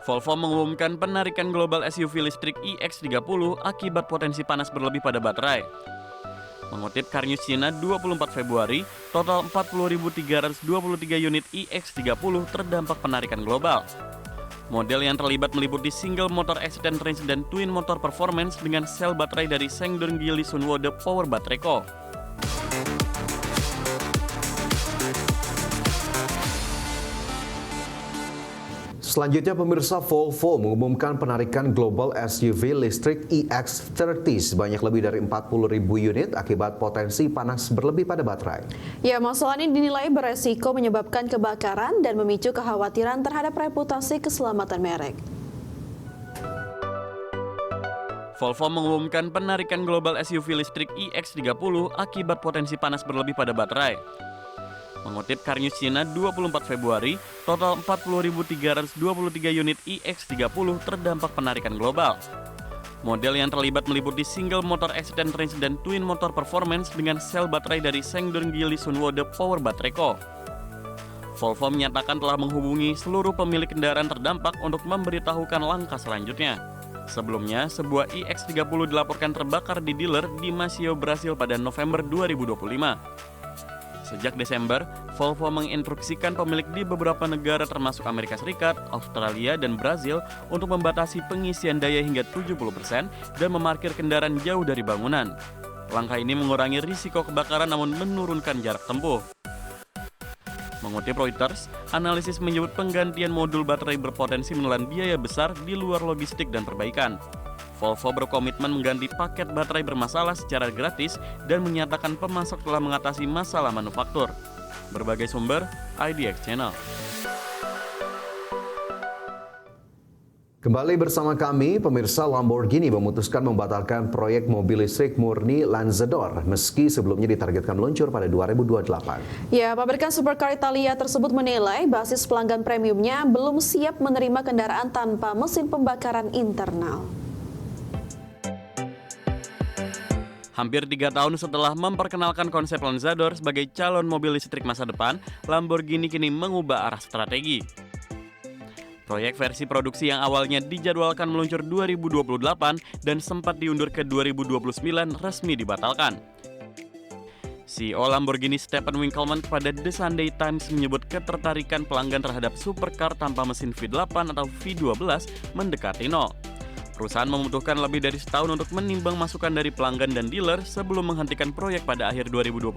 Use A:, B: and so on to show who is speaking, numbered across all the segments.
A: Volvo mengumumkan penarikan global SUV listrik iX30 akibat potensi panas berlebih pada baterai. Mengutip Carnews China 24 Februari, total 40.323 unit iX30 terdampak penarikan global. Model yang terlibat meliputi single motor extended range dan twin motor performance dengan sel baterai dari Sangdong Geely Sunwoda Power Battery Co.
B: Selanjutnya, pemirsa, Volvo mengumumkan penarikan global SUV listrik EX30 sebanyak lebih dari 40.000 unit akibat potensi panas berlebih pada baterai.
C: Ya, masalah ini dinilai beresiko menyebabkan kebakaran dan memicu kekhawatiran terhadap reputasi keselamatan merek.
A: Volvo mengumumkan penarikan global SUV listrik iX30 akibat potensi panas berlebih pada baterai. Mengutip Carnews China 24 Februari, total 40.323 unit iX30 terdampak penarikan global. Model yang terlibat meliputi single motor extended range dan twin motor performance dengan sel baterai dari Sangdong Geely Sunwoda Power Battery Co. Volvo menyatakan telah menghubungi seluruh pemilik kendaraan terdampak untuk memberitahukan langkah selanjutnya. Sebelumnya, sebuah iX30 dilaporkan terbakar di dealer di Maceió, Brasil pada November 2025. Sejak Desember, Volvo menginstruksikan pemilik di beberapa negara termasuk Amerika Serikat, Australia, dan Brazil untuk membatasi pengisian daya hingga 70% dan memarkir kendaraan jauh dari bangunan. Langkah ini mengurangi risiko kebakaran namun menurunkan jarak tempuh. Mengutip Reuters, analisis menyebut penggantian modul baterai berpotensi menelan biaya besar di luar logistik dan perbaikan. Volvo berkomitmen mengganti paket baterai bermasalah secara gratis dan menyatakan pemasok telah mengatasi masalah manufaktur. Berbagai sumber, IDX Channel.
B: Kembali bersama kami, pemirsa. Lamborghini memutuskan membatalkan proyek mobil listrik murni Lanzador meski sebelumnya ditargetkan meluncur pada 2028.
C: Ya, pabrikan supercar Italia tersebut menilai basis pelanggan premiumnya belum siap menerima kendaraan tanpa mesin pembakaran internal.
A: Hampir 3 tahun setelah memperkenalkan konsep Lanzador sebagai calon mobil listrik masa depan, Lamborghini kini mengubah arah strategi. Proyek versi produksi yang awalnya dijadwalkan meluncur 2028 dan sempat diundur ke 2029 resmi dibatalkan. CEO Lamborghini Stephen Winkelmann kepada The Sunday Times menyebut ketertarikan pelanggan terhadap supercar tanpa mesin V8 atau V12 mendekati nol. Perusahaan membutuhkan lebih dari setahun untuk menimbang masukan dari pelanggan dan dealer sebelum menghentikan proyek pada akhir 2025.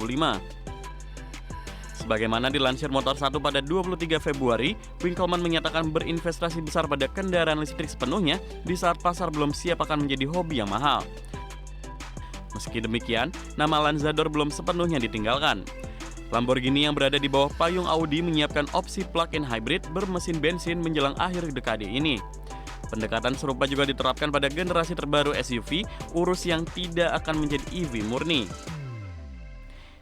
A: Sebagaimana dilansir Motor 1 pada 23 Februari, Winkelmann menyatakan berinvestasi besar pada kendaraan listrik sepenuhnya di saat pasar belum siap akan menjadi hobi yang mahal. Meski demikian, nama Lanzador belum sepenuhnya ditinggalkan. Lamborghini yang berada di bawah payung Audi menyiapkan opsi plug-in hybrid bermesin bensin menjelang akhir dekade ini. Pendekatan serupa juga diterapkan pada generasi terbaru SUV, Urus yang tidak akan menjadi EV murni.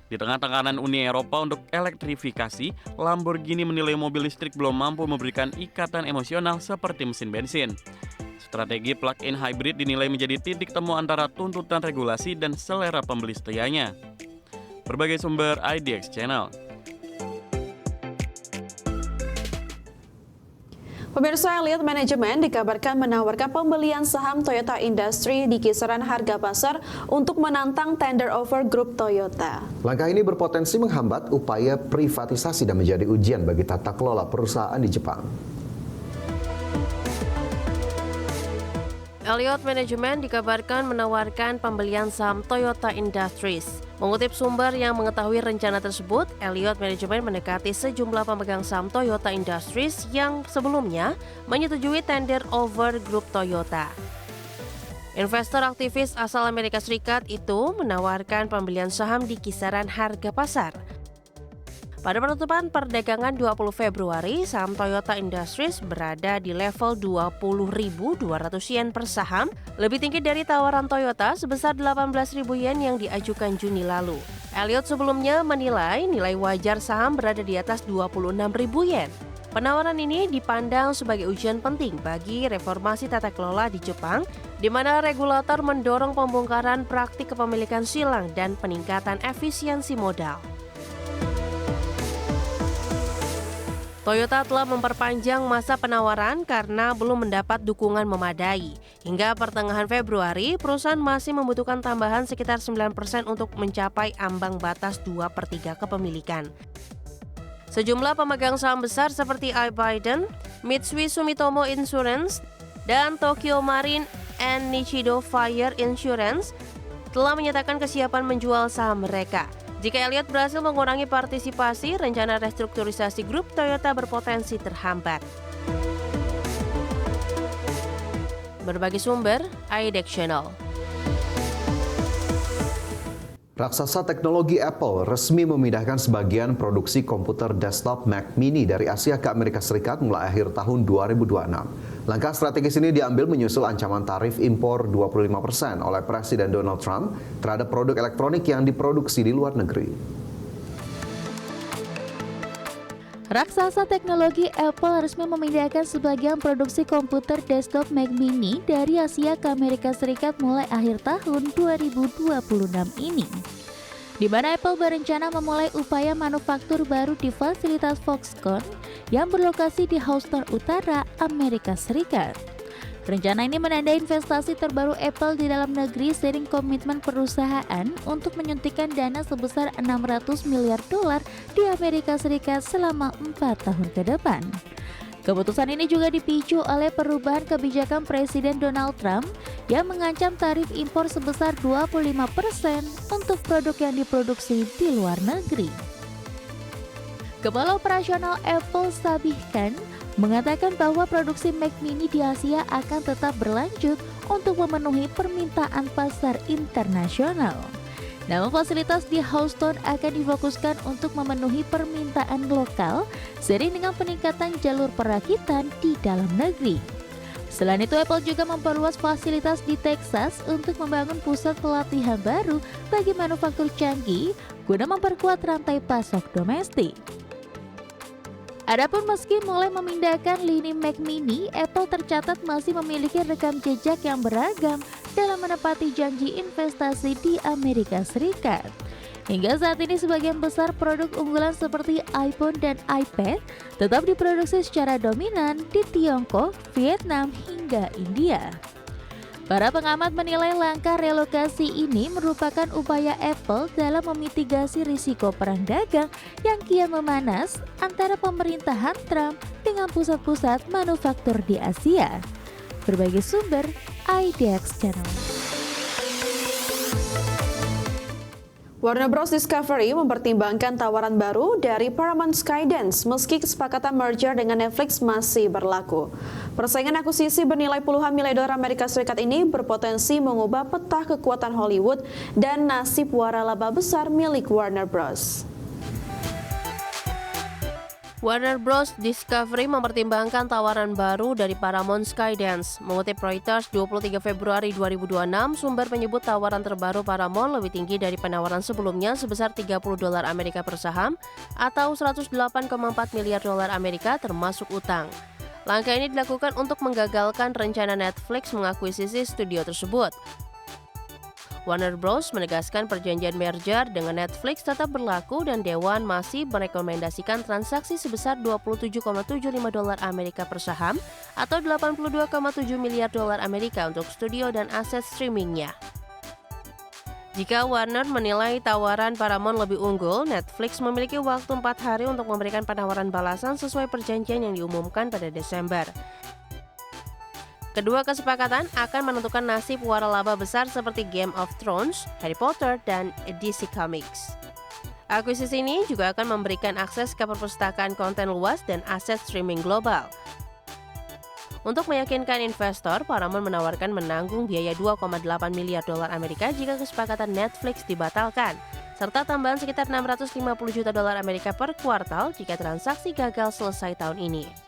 A: Di tengah tekanan Uni Eropa untuk elektrifikasi, Lamborghini menilai mobil listrik belum mampu memberikan ikatan emosional seperti mesin bensin. Strategi plug-in hybrid dinilai menjadi titik temu antara tuntutan regulasi dan selera pembeli setianya. Berbagai sumber IDX Channel.
C: Pemirsa, Elliott Management dikabarkan menawarkan pembelian saham Toyota Industries di kisaran harga pasar untuk menantang tender offer grup Toyota.
B: Langkah ini berpotensi menghambat upaya privatisasi dan menjadi ujian bagi tata kelola perusahaan di Jepang.
D: Elliott Management dikabarkan menawarkan pembelian saham Toyota Industries. Mengutip sumber yang mengetahui rencana tersebut, Elliott Management mendekati sejumlah pemegang saham Toyota Industries yang sebelumnya menyetujui tender over grup Toyota. Investor aktivis asal Amerika Serikat itu menawarkan pembelian saham di kisaran harga pasar. Pada penutupan perdagangan 20 Februari, saham Toyota Industries berada di level 20.200 yen per saham, lebih tinggi dari tawaran Toyota sebesar 18.000 yen yang diajukan Juni lalu. Elliott sebelumnya menilai nilai wajar saham berada di atas 26.000 yen. Penawaran ini dipandang sebagai ujian penting bagi reformasi tata kelola di Jepang, di mana regulator mendorong pembongkaran praktik kepemilikan silang dan peningkatan efisiensi modal. Toyota telah memperpanjang masa penawaran karena belum mendapat dukungan memadai. Hingga pertengahan Februari, perusahaan masih membutuhkan tambahan sekitar 9% untuk mencapai ambang batas 2/3 kepemilikan. Sejumlah pemegang saham besar seperti iBiden, Mitsui Sumitomo Insurance, dan Tokyo Marine and Nichido Fire Insurance telah menyatakan kesiapan menjual saham mereka. Jika Elliott berhasil mengurangi partisipasi, rencana restrukturisasi grup Toyota berpotensi terhambat. Berbagi sumber, IDEX Channel.
B: Raksasa teknologi Apple resmi memindahkan sebagian produksi komputer desktop Mac Mini dari Asia ke Amerika Serikat mulai akhir tahun 2026. Langkah strategis ini diambil menyusul ancaman tarif impor 25% oleh Presiden Donald Trump terhadap produk elektronik yang diproduksi di luar negeri.
E: Raksasa teknologi Apple resmi memindahkan sebagian produksi komputer desktop Mac Mini dari Asia ke Amerika Serikat mulai akhir tahun 2026 ini. Di mana Apple berencana memulai upaya manufaktur baru di fasilitas Foxconn yang berlokasi di Houston Utara, Amerika Serikat. Rencana ini menandai investasi terbaru Apple di dalam negeri seiring komitmen perusahaan untuk menyuntikkan dana sebesar $600 miliar di Amerika Serikat selama 4 tahun ke depan. Keputusan ini juga dipicu oleh perubahan kebijakan Presiden Donald Trump yang mengancam tarif impor sebesar 25% untuk produk yang diproduksi di luar negeri. Kepala Operasional Apple Sabih Khan mengatakan bahwa produksi Mac Mini di Asia akan tetap berlanjut untuk memenuhi permintaan pasar internasional. Namun fasilitas di Houston akan difokuskan untuk memenuhi permintaan lokal seiring dengan peningkatan jalur perakitan di dalam negeri. Selain itu, Apple juga memperluas fasilitas di Texas untuk membangun pusat pelatihan baru bagi manufaktur canggih guna memperkuat rantai pasok domestik. Adapun meski mulai memindahkan lini Mac Mini, Apple tercatat masih memiliki rekam jejak yang beragam dalam menepati janji investasi di Amerika Serikat. Hingga saat ini sebagian besar produk unggulan seperti iPhone dan iPad tetap diproduksi secara dominan di Tiongkok, Vietnam, hingga India. Para pengamat menilai langkah relokasi ini merupakan upaya Apple dalam memitigasi risiko perang dagang yang kian memanas antara pemerintahan Trump dengan pusat-pusat manufaktur di Asia. Berbagai sumber, IDEX Channel.
C: Warner Bros. Discovery mempertimbangkan tawaran baru dari Paramount Skydance meski kesepakatan merger dengan Netflix masih berlaku. Persaingan akuisisi bernilai puluhan miliar dolar Amerika Serikat ini berpotensi mengubah peta kekuatan Hollywood dan nasib waralaba besar milik Warner Bros.
D: Warner Bros. Discovery mempertimbangkan tawaran baru dari Paramount Skydance. Mengutip Reuters 23 Februari 2026, sumber menyebut tawaran terbaru Paramount lebih tinggi dari penawaran sebelumnya sebesar $30 Amerika per saham atau 108,4 miliar dolar Amerika termasuk utang. Langkah ini dilakukan untuk menggagalkan rencana Netflix mengakuisisi studio tersebut. Warner Bros. Menegaskan perjanjian merger dengan Netflix tetap berlaku dan Dewan masih merekomendasikan transaksi sebesar $27,75 Amerika per saham atau 82,7 miliar dolar Amerika untuk studio dan aset streamingnya. Jika Warner menilai tawaran Paramount lebih unggul, Netflix memiliki waktu 4 hari untuk memberikan penawaran balasan sesuai perjanjian yang diumumkan pada Desember. Kedua kesepakatan akan menentukan nasib waralaba besar seperti Game of Thrones, Harry Potter, dan DC Comics. Akuisisi ini juga akan memberikan akses ke perpustakaan konten luas dan aset streaming global. Untuk meyakinkan investor, Paramount menawarkan menanggung biaya $2,8 miliar dolar Amerika jika kesepakatan Netflix dibatalkan, serta tambahan sekitar $650 juta dolar Amerika per kuartal jika transaksi gagal selesai tahun ini.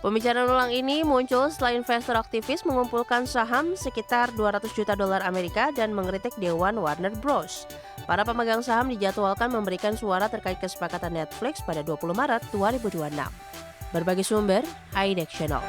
D: Pembicaraan ulang ini muncul setelah investor aktivis mengumpulkan saham sekitar $200 juta dolar Amerika dan mengkritik Dewan Warner Bros. Para pemegang saham dijadwalkan memberikan suara terkait kesepakatan Netflix pada 20 Maret 2026. Berbagi sumber, IDEX Channel.